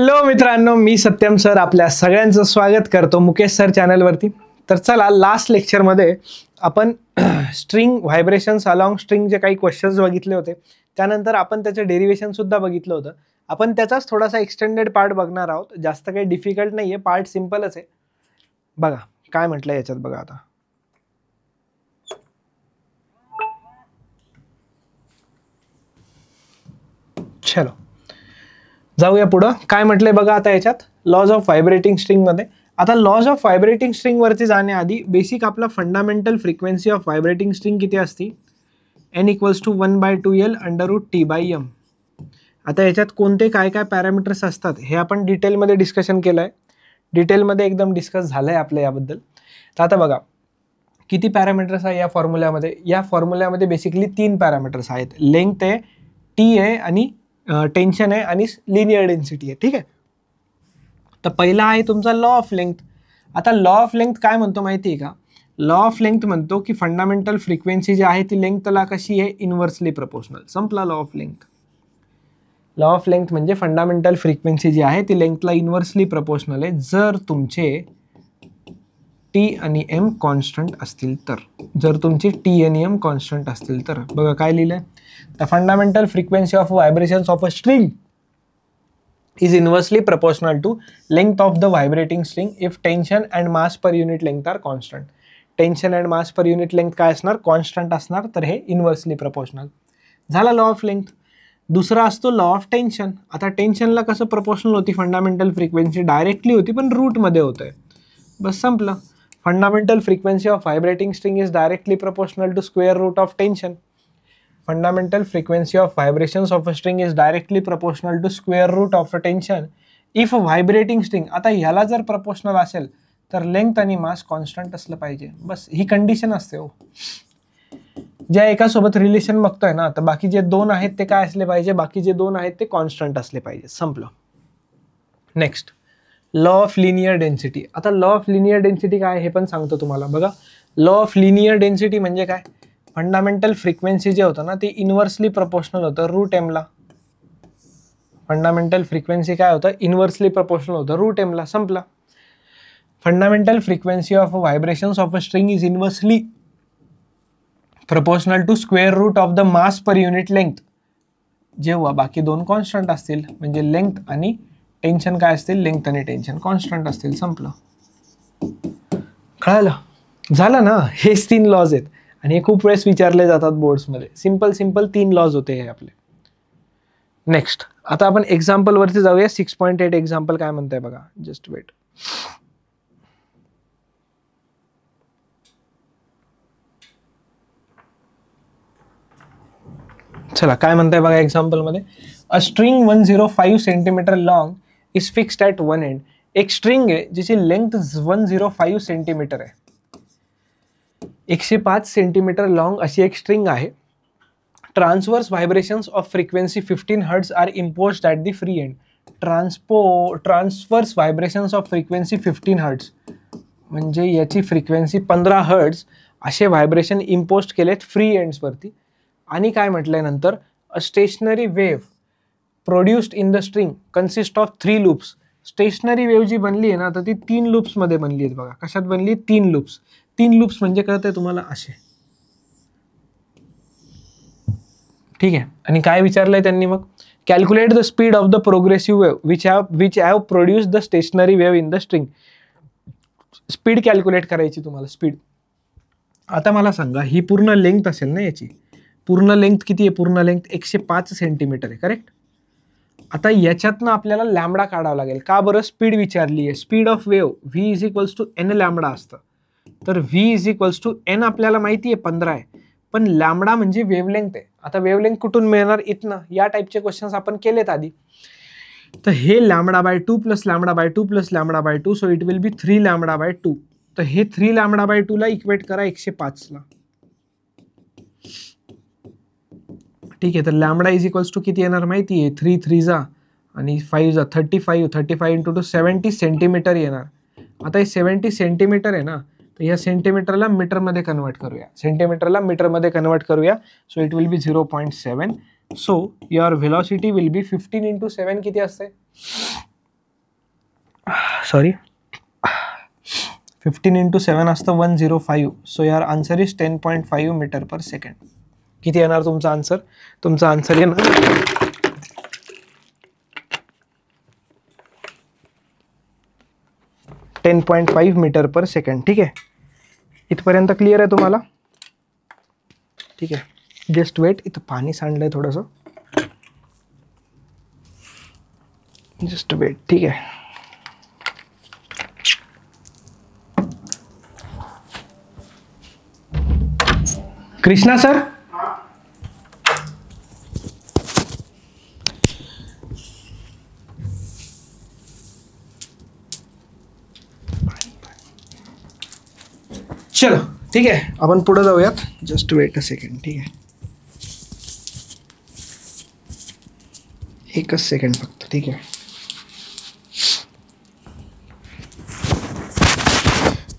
Hello मित्रांनो, मी Satyam sir आपल्या सगळ्यांचं स्वागत करतो मुकेश सर चॅनलवरती. तर चला, लास्ट लेक्चरमध्ये आपण स्ट्रिंग व्हायब्रेशन्स अलॉंग स्ट्रिंगचे काही क्वेश्चन्स बघितले होते. त्यानंतर आपण त्याचे डेरिव्हेशन सुद्धा बघितलं होतं. आपण त्याचाच थोडासा एक्सटेंडेड पार्ट बघणार आहोत. जास्त काही डिफिकल्ट नाही आहे, पार्ट सिम्पलच आहे. बघा काय म्हटलं याच्यात, बघा आता. चलो जाऊया पुढं. काय म्हटलंय बघा आता याच्यात, लॉज ऑफ व्हायब्रेटिंग स्ट्रिंग मध्ये. आता लॉज ऑफ व्हायब्रेटिंग स्ट्रिंग वरती जाण्याआधी बेसिक आपला fundamental frequency of vibrating string किती असती? n = 1/2l √T/m. आता याच्यात कोणते काय काय पॅरामीटर्स असतात हे आपण डिटेलमध्ये डिस्कशन केलंय. डिटेलमध्ये एकदम डिस्कस झालंय आपलं याबद्दल. तर आता बघा किती पॅरामीटर्स आहे या फॉर्म्युल्यामध्ये. या फॉर्म्युल्यामध्ये बेसिकली 3 पॅरामीटर्स आहेत. लेंथ आहे, टी आहे आणि टेन्शन आहे आणि लिनियर डेन्सिटी आहे. ठीक आहे. तर पहिला आहे तुमचा लॉ ऑफ लेंथ. आता लॉ ऑफ लेंथ काय म्हणतो माहिती आहे का? लॉ ऑफ लेंथ म्हणतो की फंडामेंटल फ्रिक्वेन्सी जी आहे ती लेंथला कशी आहे? Inversely proportional. संपला law of length. Law of length म्हणजे फंडामेंटल फ्रिक्वेन्सी जी आहे ती लेंथला इन्व्हर्सली प्रपोर्शनल आहे जर तुमचे टी आणि एम कॉन्स्टंट असतील तर. जर तुमचे टी आणि एम कॉन्स्टंट असतील तर. बघा काय लिहिलंय, the fundamental frequency of vibrations of a string is inversely proportional to length of the vibrating string if tension and mass per unit length are constant. Tension and mass per unit length काय असणार? Constant असणार. तर हे inversely proportional झाला law of length. दुसरा असतो law of tension. आता टेन्शनला कसं प्रपोर्शनल होती फंडामेंटल फ्रिक्वेन्सी? डायरेक्टली होती पण रूटमध्ये होतंय. बस संपलं. Fundamental frequency of vibrating string is directly proportional to square root of tension. Fundamental frequency of vibrations of a string is directly proportional to square root of a tension if a vibrating string. आता ह्याला जर proportional असेल तर length आणि मास constant असलं पाहिजे. बस ही condition असते हो. ज्या एका सोबत रिलेशन बघतोय ना, तर बाकी जे 2 आहेत ते काय असले पाहिजे? बाकी जे 2 आहेत ते कॉन्स्टंट असले पाहिजे. संपलं. Next, law of linear density. आता लॉ ऑफ लिनियर डेन्सिटी काय हे पण सांगतो तुम्हाला. बघा, लॉ ऑफ लिनियर डेन्सिटी म्हणजे काय? फंडामेंटल फ्रिक्वेन्सी जे होतं ना ते इन्व्हर्सली प्रपोर्शनल होतं रूट एमला. फंडामेंटल फ्रिक्वेन्सी काय होतं? इन्व्हर्सली प्रपोर्शनल होतं रूट एमला. संपला. Fundamental frequency of vibrations of a string is inversely proportional to square root of the mass per unit length जेव्हा बाकी 2 कॉन्स्टंट असतील. म्हणजे लेंथ आणि टेन्शन काय असतील? लेंथ आणि टेन्शन कॉन्स्टंट असतील. संपलं. कळालं? झालं ना. हेच 3 लॉज आहेत आणि हे खूप वेळेस विचारले जातात बोर्ड्समध्ये. सिंपल 3 लॉज होते हे आपले. नेक्स्ट, आता आपण एक्झाम्पल वरती जाऊया. 6.8 एक्झाम्पल काय म्हणताय बघा. Just wait. चला काय म्हणताय बघा एक्झाम्पल मध्ये. A string 105 centimetre long is fixed at one end. एक स्ट्रिंग आहे जिची लेंथ 105 सेंटीमीटर आहे. 105 सेंटीमीटर लॉंग अशी एक स्ट्रिंग आहे. Transverse vibrations of frequency 15 hertz are imposed at the free end. Transverse vibrations of frequency 15 hertz म्हणजे याची frequency 15 hertz असे व्हायब्रेशन इम्पोज केलेत फ्री एंड्सवरती. आणि काय म्हटलंय नंतर, a stationary wave produced in the string consist of 3 loops. Stationary wave जी बनली आहे ना तर ती 3 लूप्समध्ये बनली आहेत. बघा कशात बनली? 3 लूप्स. 3 लूप्स म्हणजे कळतंय तुम्हाला असे. ठीक आहे. आणि काय विचारलंय त्यांनी मग? Calculate the speed of the progressive wave which have produced the stationery wave in the string. Speed calculate करायची तुम्हाला, स्पीड. आता मला सांगा, ही पूर्ण लेंथ असेल ना याची. पूर्ण लेंथ किती आहे? पूर्ण लेंथ 105 सेंटीमीटर आहे. करेक्ट. आता याच्यातनं आपल्याला लॅम्बडा काढावं लागेल. का बरं? स्पीड विचारली आहे. Speed of wave v = n lambda असतं. तर v = n आपल्याला माहिती आहे 15 आहे. पण लॅम्बडा म्हणजे वेवलेंथ आहे. आता वेवलेंथ कुठून मिळणार? इथनं. या टाईपचे क्वेश्चन्स आपण केलेत आधी. तर हे λ/2 + λ/2 + λ/2 सो इट विल बी 3 λ/2. तर हे 3 λ/2 ला इक्वेट करा 105 ला. ठीक आहे. तर लॅम्बडा = किती येणार माहिती आहे? 3 3 जा आणि 5 जा 35. 35 × 2 70 सेंटीमीटर येणार. आता हे 70 सेंटीमीटर आहे ना, तर या सेंटीमीटरला मीटरमध्ये कन्वर्ट करूया. सेंटीमीटरला मीटरमध्ये कन्वर्ट करूया. So it will be 0.7. So your velocity will be 15 × 7 किती असते? सॉरी 15 इंटू 7 असतं 105. सो यार answer is 10.5 metre per second. किती येणार तुमचा आन्सर? तुमचा आन्सर येणार 10.5 मीटर पर सेकंड. ठीक आहे, इथपर्यंत क्लिअर आहे तुम्हाला? ठीक आहे, जस्ट वेट. इथं पाणी सांडलंय थोडंसं, जस्ट वेट. ठीक आहे, कृष्णा सर, चलो ठीक आहे, आपण पुढे जाऊयात. Just weight a second. ठीक आहे, एकच सेकंड फक्त. ठीक आहे,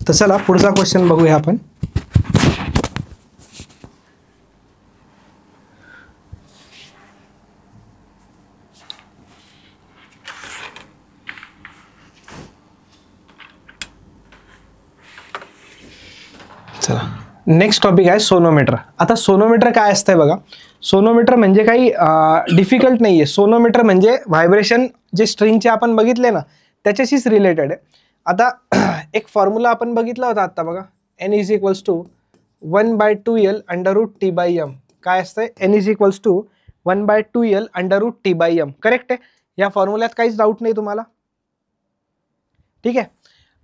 तर चला पुढचा क्वेश्चन बघूया आपण. चला, नेक्स्ट टॉपिक आहे सोनोमीटर. आता सोनोमीटर काय असतंय बघा. सोनोमीटर म्हणजे काही डिफिकल्ट नाही आहे. सोनोमीटर म्हणजे व्हायब्रेशन जे स्ट्रिंगचे आपण बघितले ना त्याच्याशीच रिलेटेड आहे. आता एक फॉर्म्युला आपण बघितला होता आत्ता बघा, n is equals to 1/2L √T/m. काय असतंय? n is equals to 1/2L √T/m. Correct आहे? या फॉर्म्युल्यात काहीच डाऊट नाही तुम्हाला? ठीक आहे,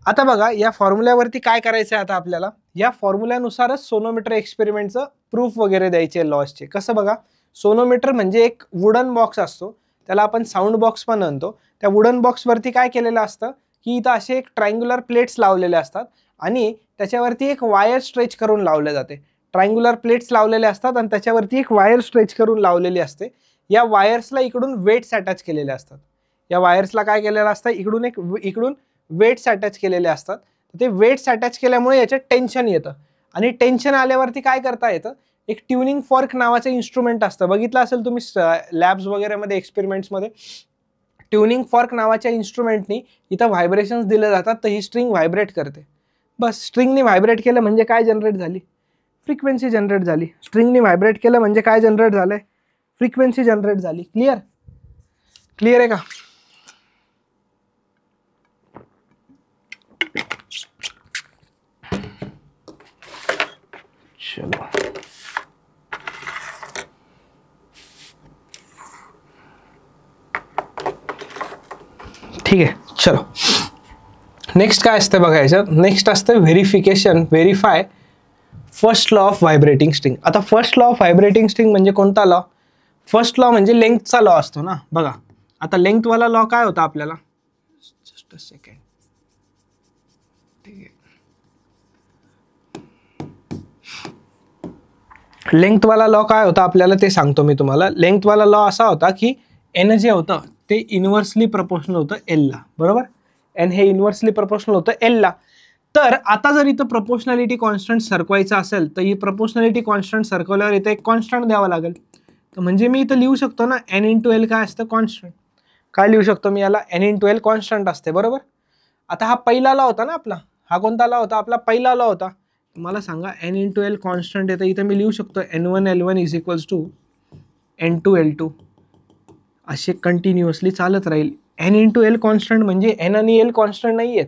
आता बघा या फॉर्म्युल्यावरती काय करायचं आहे. आता आपल्याला या फॉर्म्युल्यानुसारच सोनोमीटर एक्सपेरिमेंटचं प्रूफ वगैरे द्यायचे लॉसचे. कसं बघा, सोनोमीटर म्हणजे एक वुडन बॉक्स असतो, त्याला आपण साऊंड बॉक्स पण म्हणतो. त्या वुडन बॉक्सवरती काय केलेलं असतं की इथं असे एक ट्रायंग्युलर प्लेट्स लावलेले असतात आणि त्याच्यावरती एक वायर स्ट्रेच करून लावले जाते. ट्रायंग्युलर प्लेट्स लावलेले असतात आणि त्याच्यावरती एक वायर स्ट्रेच करून लावलेली असते. या वायर्सला इकडून वेट्स अटॅच केलेले असतात. या वायर्सला काय केलेलं असतं, इकडून वेट्स अटॅच केलेले असतात. ते वेट्स अटॅच केल्यामुळे याच्यात टेन्शन येतं आणि टेन्शन आल्यावरती काय करता येतं, एक ट्युनिंग फॉर्क नावाचं इन्स्ट्रुमेंट असतं. बघितलं असेल तुम्ही लॅब्स वगैरेमध्ये, एक्सपेरिमेंट्समध्ये. ट्युनिंग फॉर्क नावाच्या इन्स्ट्रुमेंटनी इथं व्हायब्रेशन्स दिले जातात, तर ही स्ट्रिंग व्हायब्रेट करते. बस, स्ट्रिंगनी व्हायब्रेट केलं म्हणजे काय जनरेट झाली? फ्रिक्वेन्सी जनरेट झाली. स्ट्रिंगनी व्हायब्रेट केलं म्हणजे काय जनरेट झालंय? फ्रिक्वेन्सी जनरेट झाली. क्लिअर? क्लिअर आहे का? चलो, ठीक आहे. चलो, नेक्स्ट काय असतं बघा याच्यात. नेक्स्ट असतं verification, verify first law of vibrating string. आता first law of vibrating string म्हणजे कोणता लॉ? फर्स्ट लॉ म्हणजे लेंथचा लॉ असतो ना. बघा आता लेंथवाला लॉ काय होता आपल्याला? Just a second. ठीक आहे, लेंथवाला लॉ काय होता आपल्याला ते सांगतो मी तुम्हाला. लेंथवाला लॉ असा होता की एन जे होतं ते इन्व्हर्सली प्रपोर्शनल होतं एलला. बरोबर? एन हे इन्व्हर्सली प्रपोर्शनल होतं एलला. तर आता जर इथं प्रपोर्शनॅलिटी कॉन्स्टंट सरकवायचं असेल तर ही प्रपोर्शनॅलिटी कॉन्स्टंट सरकवल्यावर इथं एक कॉन्स्टंट द्यावा लागेल. तर म्हणजे मी इथं लिहू शकतो ना एन इंटू एल काय असतं? कॉन्स्टंट. काय लिहू शकतो मी याला? एन इंटू एल कॉन्स्टंट असते. बरोबर? आता हा पहिला लॉ होता ना आपला. हा कोणता लॉ होता? आपला पहिला लॉ होता. मला सांगा एन इंटू एल कॉन्स्टंट येतं. इथं मी लिहू शकतो N1 L1 is equals to N2 L2. असे कंटिन्युअसली चालत राहील. एन इंटू एल कॉन्स्टंट म्हणजे एन आणि एल कॉन्स्टंट नाही आहेत,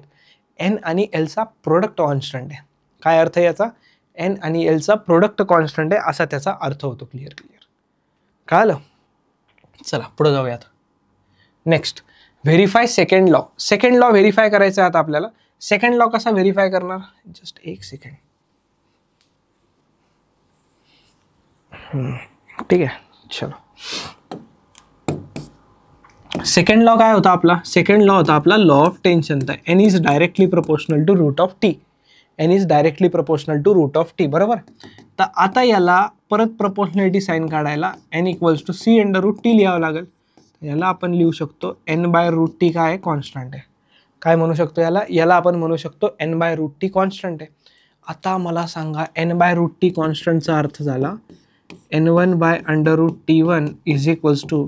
एन आणि एलचा प्रोडक्ट कॉन्स्टंट आहे. काय अर्थ आहे याचा? एन आणि एलचा प्रोडक्ट कॉन्स्टंट आहे असा त्याचा अर्थ होतो. क्लिअर? कळलं? चला पुढे जाऊयात. Next, verify second law. Second law verify करायचा आहे आता आपल्याला. सेकंड लॉ कसा व्हेरीफाय करणार? जस्ट एक सेकंड. ठीक आहे, चलो. सेकंड लॉ काय होता आपला? सेकंड लॉ होता आपला लॉ ऑफ टेन्शन. तर N is directly proportional to root of T. N is directly proportional to root of T. बरोबर? तर आता याला परत प्रोपोर्शनॅलिटी साईन काढायला N equals to C under root T लिहावं लागेल. याला आपण लिहू शकतो एन बाय रूट टी काय आहे? कॉन्स्टंट आहे. काय म्हणू शकतो याला? याला आपण म्हणू शकतो N by root T constant आहे. आता मला सांगा एन बाय रूट टी कॉन्स्टंटचा अर्थ झाला N1 by under root T1 is equals to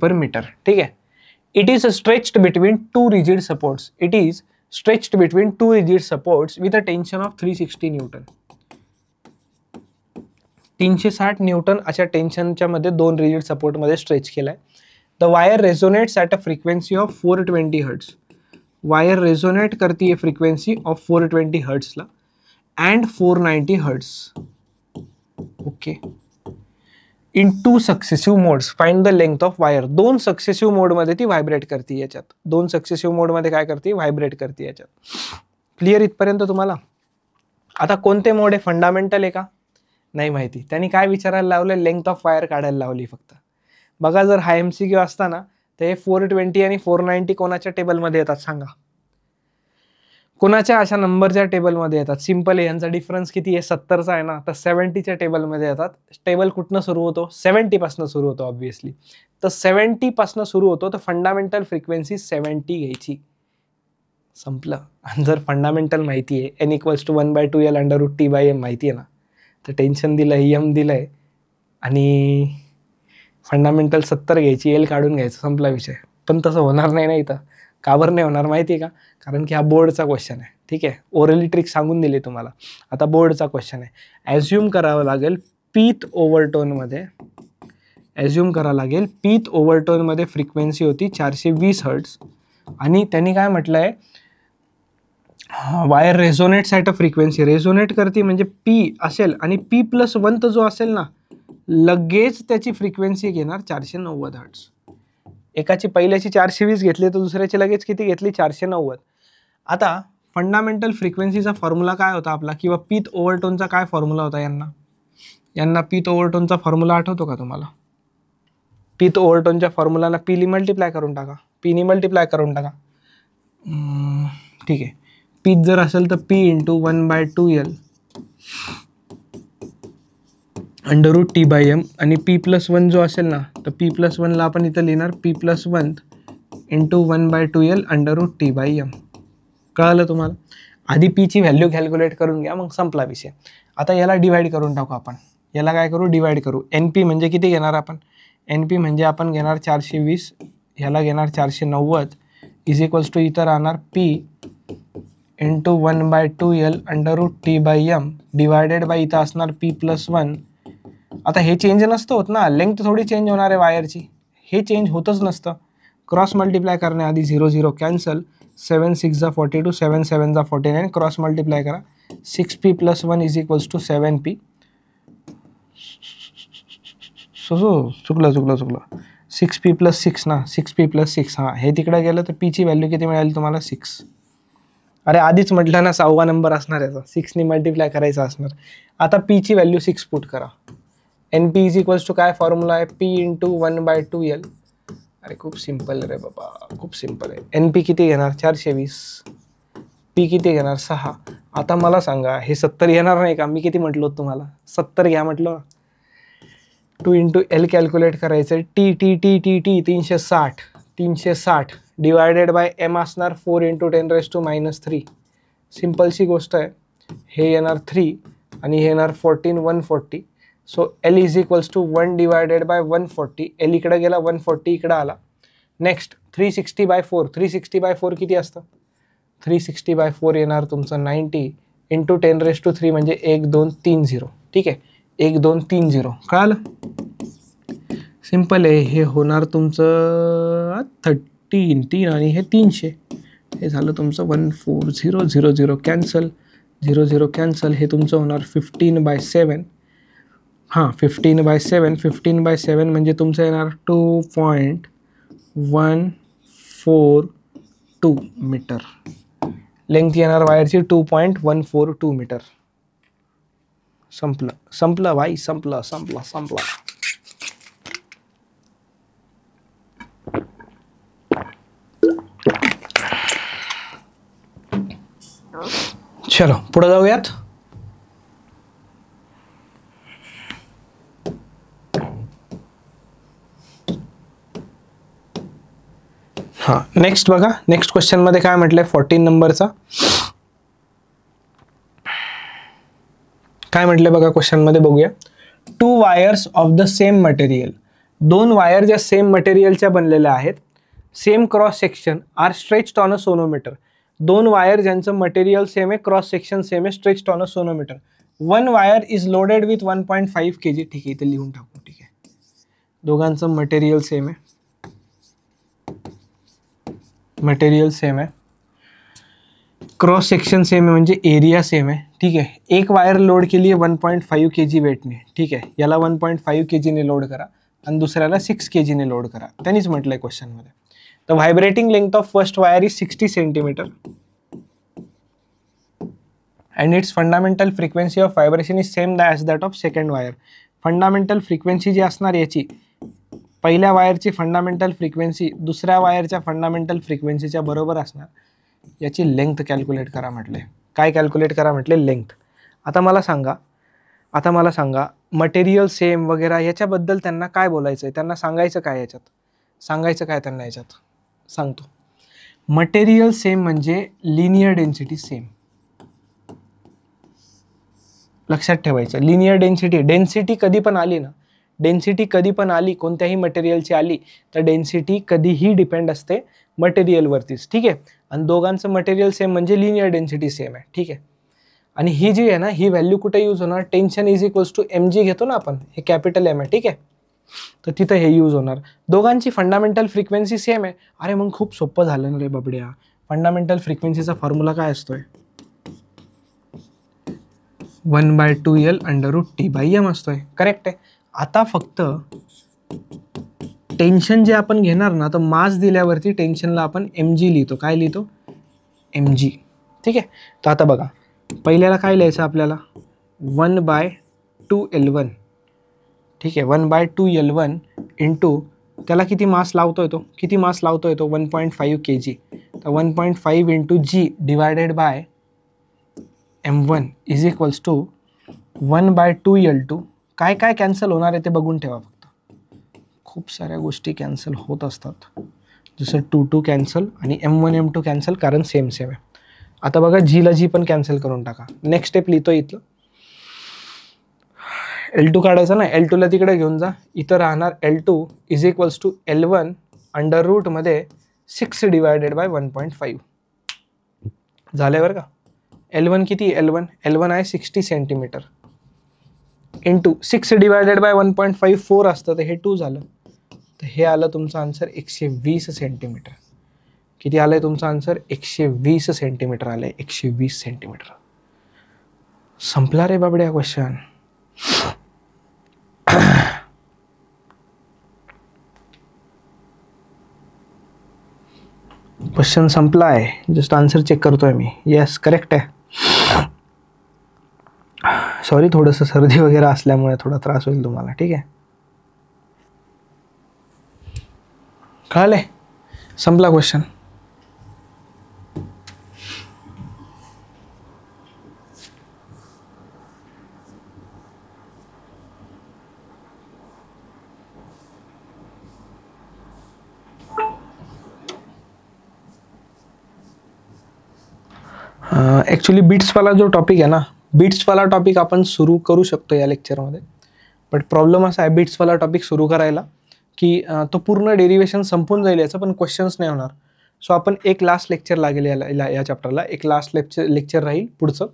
per metre. ठीक आहे. It is stretched between two rigid supports. It is stretched between two rigid supports with a tension of 360 newton. 360 newton अशा टेन्शनच्या मध्ये दोन रिजिड सपोर्टमध्ये स्ट्रेच केलाय. The wire resonates at a frequency of 420 hertz. Wire resonate करते frequency of 420 हर्ट्सला and 490 hertz. Okay. In two successive modes find the length of wire. दोन सक्सेसिव्ह मोडमध्ये ती व्हायब्रेट करते. याच्यात दोन सक्सेसिव्ह मोडमध्ये काय करते, व्हायब्रेट करते याच्यात. क्लिअर इथपर्यंत तुम्हाला. आता कोणते मोड आहे, फंडामेंटल आहे का नाही माहिती. त्यांनी काय विचारायला लावलं, लेंथ ऑफ वायर काढायला लावली फक्त. बघा जर हा MCQ असता ना तर हे 420 आणि 490 कोणाच्या टेबलमध्ये येतात सांगा, कोणाच्या अशा नंबरच्या टेबलमध्ये येतात. सिंपल आहे. यांचा डिफरन्स किती आहे, 70चा आहे ना, तर 70च्या टेबलमध्ये येतात. टेबल कुठनं सुरू होतो, 70 पासून सुरू होतो ऑब्व्हियसली. तर 70 पासून सुरू होतो तर फंडामेंटल फ्रिक्वेन्सी 70 घ्यायची. संपलं. आणि जर फंडामेंटल माहिती आहे n = 1/2L √T/m माहिती आहे ना, तर टेन्शन दिलंय, m दिलंय आणि फंडामेंटल 70 घ्यायची, L काढून घ्यायचं, संपला विषय. पण तसं होणार नाही ना इथं. का बरं नाही होणार माहिती आहे का, कारण की हा बोर्डचा क्वेश्चन आहे. ठीक आहे. ओरली ट्रिक सांगून दिली तुम्हाला. आता बोर्डचा क्वेश्चन आहे. ॲज्युम करावं लागेल पीथ ओव्हरटोनमध्ये, ॲज्युम करावं लागेल पीथ ओव्हरटोनमध्ये फ्रिक्वेन्सी होती 420 हर्ट्स आणि त्यांनी काय म्हटलं आहे, wire resonates at a frequency. Resonate करते म्हणजे P असेल आणि P+1 जो असेल ना, लगेच त्याची फ्रिक्वेन्सी घेणार 490 हर्ट्स. एकाची पहिल्याची 420 घेतली तर दुसऱ्याची लगेच किती घेतली, 490. आता फंडामेंटल फ्रिक्वेन्सीचा फॉर्म्युला काय होता आपला, किंवा पीथ ओव्हरटोनचा काय फॉर्म्युला होता, यांना पीथ ओव्हरटोनचा फॉर्म्युला आठवतो का तुम्हाला? पीथ ओव्हरटोनच्या फॉर्म्युलाला P मल्टिप्लाय करून टाका, P मल्टिप्लाय करून टाका. ठीक आहे. पीथ जर असेल तर P × 1/2L √T/m आणि P+1 जो असेल ना, तर P+1ला आपण इथं लिहिणार P+1 × 1/2L √T/m. कळलं तुम्हाला? आधी Pची व्हॅल्यू कॅल्क्युलेट करून घ्या, मग संपला विषय. आता याला डिवाइड करून टाकू आपण. याला काय करू, डिवाइड करू. NP म्हणजे किती घेणार आपण, NP म्हणजे आपण घेणार 420, ह्याला घेणार 490 = इथं राहणार P × 1/2L √T/m divided by इथं असणार P+1. आता हे चेंज नसतं होत ना, लेंथ थोडी चेंज होणार आहे वायरची, हे चेंज होतच नसतं. क्रॉस मल्टिप्लाय करण्याआधी 0 0 कॅन्सल, 7 6 42, 7 7 49, क्रॉस मल्टिप्लाय करा. 6P + 1 = 7P. चुकलं 6P + 6 ना, 6P + 6. हां, हे तिकडे गेलं तर Pची व्हॅल्यू किती मिळाली तुम्हाला, 6. अरे आधीच म्हटलं ना 6वा नंबर असणार याचा, 6ने मल्टिप्लाय करायचा असणार. आता Pची व्हॅल्यू 6 पुट करा. NP = काय फॉर्म्युला आहे, P × 1/2L. अरे खूप सिंपल रे बाबा, खूप सिंपल आहे. NP किती घेणार, 420. P किती घेणार, 6. आता मला सांगा हे 70 येणार नाही का, मी किती म्हटलो तुम्हाला, 70 घ्या म्हटलं. 2 × L कॅल्क्युलेट करायचं. T 360 डिवायडेड बाय एम असणार 4 × 10⁻³ सिम्पलशी गोष्ट आहे. हे येणार 3 आणि हे येणार 14 140. So L is equals to 1 divided by 140. L इकडे गेला 140 इकडे आला. नेक्स्ट 360/4. 360/4 किती असतं? 360/4 येणार तुमचं 90 × 10⁻³ म्हणजे 1230. ठीक आहे, 1230 कळालं? सिम्पल आहे. हे होणार तुमचं 3 आणि हे 300. हे झालं तुमचं 14000 कॅन्सल, 00 कॅन्सल. हे तुमचं होणार 15/7. हां 15/7. 15/7 म्हणजे तुमचं येणार 2.142 मीटर. लेंथ येणार वायरची 2.142 मीटर. संपलं संपलं भाई, संपलं संपलं संपलं. चलो पुढे जाऊयात. हां नेक्स्ट बघा. नेक्स्ट क्वेश्चन मध्ये काय म्हटलंय 14 नंबरचा. काय म्हटलंय बघा क्वेश्चन मध्ये, बघूया. 2 wires of the same material. 2 wire ज्या सेम मटेरियलच्या बनलेल्या आहेत. Same cross section are stretched on a sonometer. 2 wire ज्यांचं मटेरियल सेम आहे, क्रॉस सेक्शन सेम आहे, stretched on a sonometer. 1 wire is loaded with 1.5 kg. ठीक आहे, इथे लिहून टाकू. ठीक आहे, दोघांचं मटेरियल सेम आहे, मटेरियल सेम आहे, क्रॉस सेक्शन सेम आहे म्हणजे एरिया सेम आहे. ठीक आहे, एक वायर लोड केली आहे 1.5 kg वेटने. ठीक आहे, याला 1.5 kg ने लोड करा आणि दुसऱ्याला 6 kg ने लोड करा. त्यांनीच म्हटलंय क्वेश्चनमध्ये. The vibrating length of first wire is 60 centimeter and its fundamental frequency of vibration is same as that of second wire. Fundamental frequency जी असणार याची, पहिल्या वायरची फंडामेंटल फ्रिक्वेन्सी दुसऱ्या वायरच्या फंडामेंटल फ्रिक्वेन्सीच्या बरोबर असणार. याची लेंथ कॅल्क्युलेट करा म्हटले. काय कॅल्क्युलेट करा म्हटले? लेंथ. आता मला सांगा मटेरियल सेम वगैरे याच्याबद्दल त्यांना काय बोलायचं आहे, त्यांना सांगायचं काय याच्यात, सांगायचं काय त्यांना याच्यात सांगतो. मटेरियल सेम म्हणजे लिनियर डेन्सिटी सेम. लक्षात ठेवायचं, लिनियर डेन्सिटी कधी पण आली ना, डेन्सिटी कधी पण आली कोणत्याही मटेरियलची आली तर डेन्सिटी कधीही डिपेंड असते मटेरियलवरतीच. ठीक आहे, आणि दोघांचं मटेरियल सेम म्हणजे लिनियर डेन्सिटी सेम आहे. ठीक आहे, आणि ही जी आहे ना, ही व्हॅल्यू कुठे यूज होणार? Tension is equals to mg घेतो ना आपण, हे कॅपिटल एम आहे. ठीक आहे, तर तिथं हे यूज होणार. दोघांची फंडामेंटल फ्रिक्वेन्सी सेम आहे. अरे मग खूप सोपं झालं ना रे बाबड्या. फंडामेंटल फ्रिक्वेन्सीचा फॉर्म्युला काय असतोय? 1/2L √T/m असतोय. करेक्ट आहे. आता फक्त टेन्शन जे आपण घेणार ना, तर मास दिल्यावरती टेन्शनला आपण mg लिहितो. काय लिहितो? mg. ठीक आहे, तर आता बघा, पहिल्याला काय लिहायचं आपल्याला? 1/2L1. ठीक आहे, 1/2L1 इंटू त्याला किती मास लावतोय तो? 1.5 kg. तर 1.5 into g divided by m1 is equals to 1/2L2. काय काय कॅन्सल होणार आहे ते बघून ठेवा फक्त. खूप साऱ्या गोष्टी कॅन्सल होत असतात, जसं 2 कॅन्सल आणि m1 m2 कॅन्सल, कारण सेम आहे. आता बघा जीला जी पण कॅन्सल करून टाका. नेक्स्ट स्टेप लिहितो इथलं. L2 काढायचा ना, L2ला तिकडे घेऊन जा. इथं राहणार L2 is equals to L1 √मध्ये 6 डिवायडेड बाय 1.5 झाले बरं का. L1 किती? L1 आहे 60 सेंटीमीटर इंटू 6 डिवायडेड बाय 1.5 4 असतं, तर हे 2 झालं. तर हे आलं तुमचं आन्सर 120 सेंटीमीटर. किती आलंय तुमचं आन्सर? 120 सेंटीमीटर आलंय. 120 सेंटीमीटर. संपला रे बाबड्या क्वेश्चन. क्वेश्चन संपला आहे. जस्ट आन्सर चेक करतोय मी. येस करेक्ट आहे. सॉरी, थोडंसं सर्दी वगैरे असल्यामुळे थोडा त्रास होईल तुम्हाला. ठीक आहे, कळालंय? संपला क्वेश्चन. ॲक्च्युली बीट्सवाला जो टॉपिक आहे ना, बीट्सवाला टॉपिक आपण सुरू करू शकतो या लेक्चरमध्ये. बट प्रॉब्लेम असा आहे बीट्सवाला टॉपिक सुरू करायला की तो पूर्ण डेरिवेशन संपून जाईल याचं, पण क्वेश्चन्स नाही होणार. सो आपण एक लास्ट लेक्चर लागेल या चॅप्टरला, एक लास्ट लेक्चर राहील पुढचं.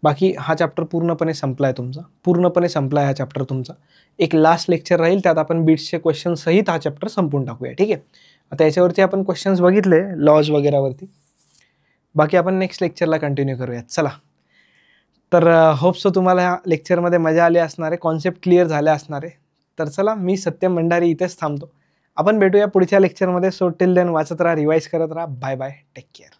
बाकी हा चॅप्टर पूर्णपणे संपला आहे तुमचा, पूर्णपणे संपला आहे हा चॅप्टर तुमचा. एक लास्ट लेक्चर राहील, त्यात आपण बीट्सचे क्वेश्चन सहित हा चॅप्टर संपून टाकूया. ठीक आहे. आता याच्यावरती आपण क्वेश्चन्स बघितले लॉज वगैरेवरती. बाकी आपण नेक्स्ट लेक्चरला कंटिन्यू करूयात. चला, तर होप्स तुम्हाला ह्या लेक्चरमध्ये मजा आली असणार आहे, कॉन्सेप्ट क्लिअर झाले असणार आहे. तर चला, मी सत्यम भंडारी इथेच थांबतो. आपण भेटूया पुढच्या लेक्चरमध्ये. सो टिल देन वाचत राहा, रिवाईज करत राहा. Bye bye, take care.